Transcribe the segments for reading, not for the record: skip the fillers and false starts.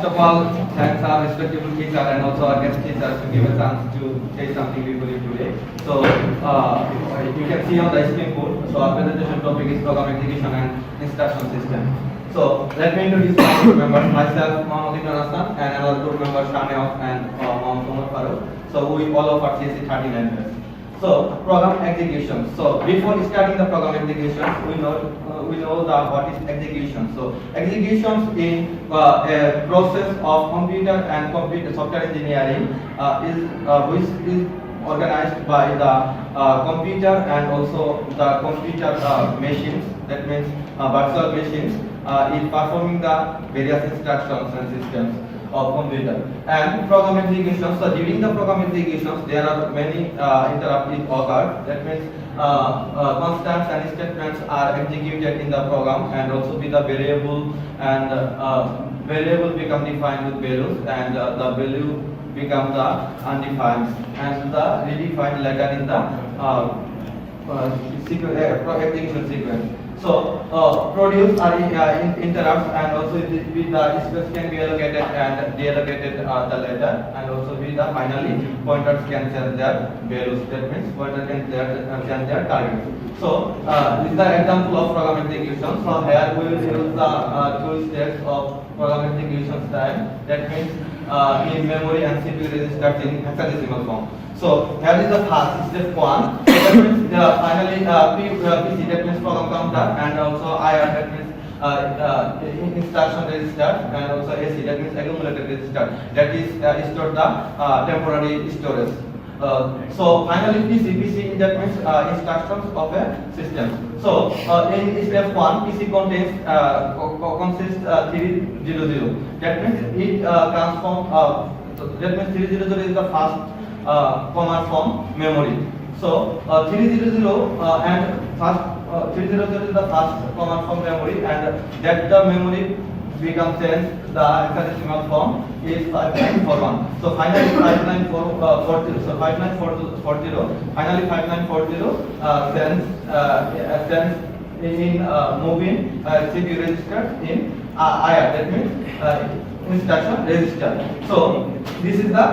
of all, thanks our respectable teacher and also our guest teachers to give a chance to say something briefly today. So, you can see on the screen board. So, our presentation topic is program execution and instruction system. So, let me introduce my group members. Myself, Mohammad Ibn Hassan, and another group member, Shaneof and Mohammad Umar Farooq. So, we all of our CSC 13 members. So, program execution. So, before starting the program execution, we know the what is execution. So, execution in a process of computer and computer software engineering which is organized by the computer and also the computer machines. That means virtual machines in performing the various instructions and systems of computer and program execution. So during the program executions there are many interrupted occur. That means constants and statements are executed in the program, and also with the variable, and variable become defined with values, and the value become the undefined and the redefined later in the execution sequence. So produce are interrupts, and also with the space can be allocated and deallocated the later, and also with the finally pointers can change their values. That means pointer can change their target. So this is the example of program execution. So here we will use the two steps of program execution style. That means in memory and CPU registers in hexadecimal form. So here is the first step one. That means finally PC, that means program counter, and also IR, that means instruction register, and also AC, that means accumulator register, that is stored the temporary storage. So finally PC, that means instructions of a system. So in step 1, PC consists 300. That means it transforms. That means 300 is the first command from memory. So 300 and first 300 is the first command from memory, and that the memory becomes changed. The hexadecimal form is 5941. So finally 5940. So 5940. Finally 5940 sends in moving CPU register in IR. That means instruction register. So this is the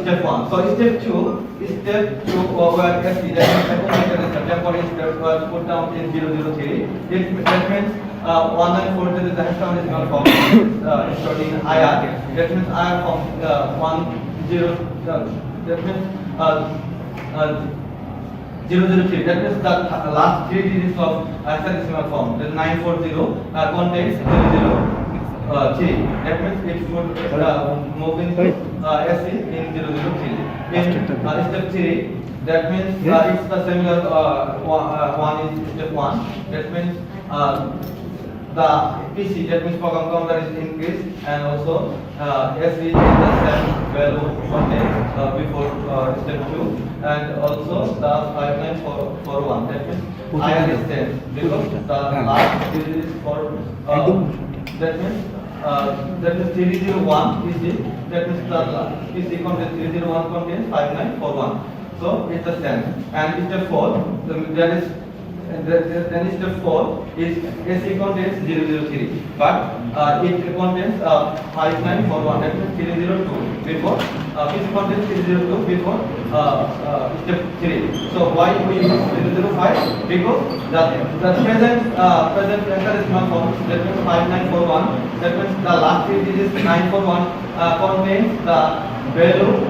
step 1. So step 2 where SD, that means accumulator temporary step was put down in 003. That means 1940 is the hexadecimal form stored in IR. That means IR form 10. That means 003. That means the last 3 digits of hexadecimal form. That 940 contains 003. That means it would move into SC in 003. In step 3, that means it's the similar one is step 1. That means the PC, that means program counter is increased, and also SC is the same value contained before step 2, and also the 5941. That means IR is same because the last digit is for that means 301 is it. That means the PC contains 301 contains 5941. So it's the same. And step 4, that is then step 4 is AC contains 003, but it contains 5941. That means 302 before PC contains 302 before step 3. So why we use 005? Because the present hexadecimal form, that means 5941. That means the last 3 digits 941 contains the value 2,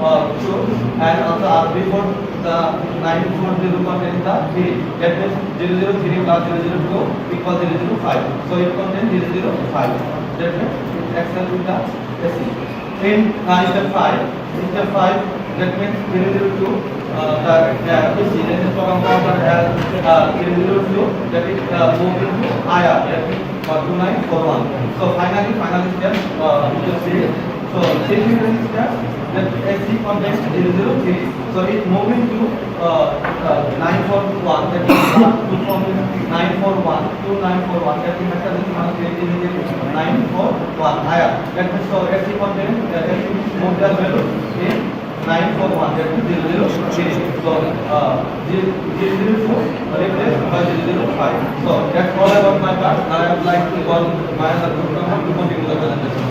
and also before the 940 contains the 3. That means 003 plus 002 equals 005. So it contains 005. That means it acts with the AC. In step 5, that means 302. The PC, that is program counter has 302. That is moved into IR. That means 2941. So final step you see. So CPU register, that SC contains 003. So it moving to 941. That is 2 from 941 to 941. That is hexadecimal 941 higher. That means so SC contains SC moved the value in 941. That is 003. So 002 replaced by 005. So that's all about my part. Now I would like to call my other group member to continue the presentation.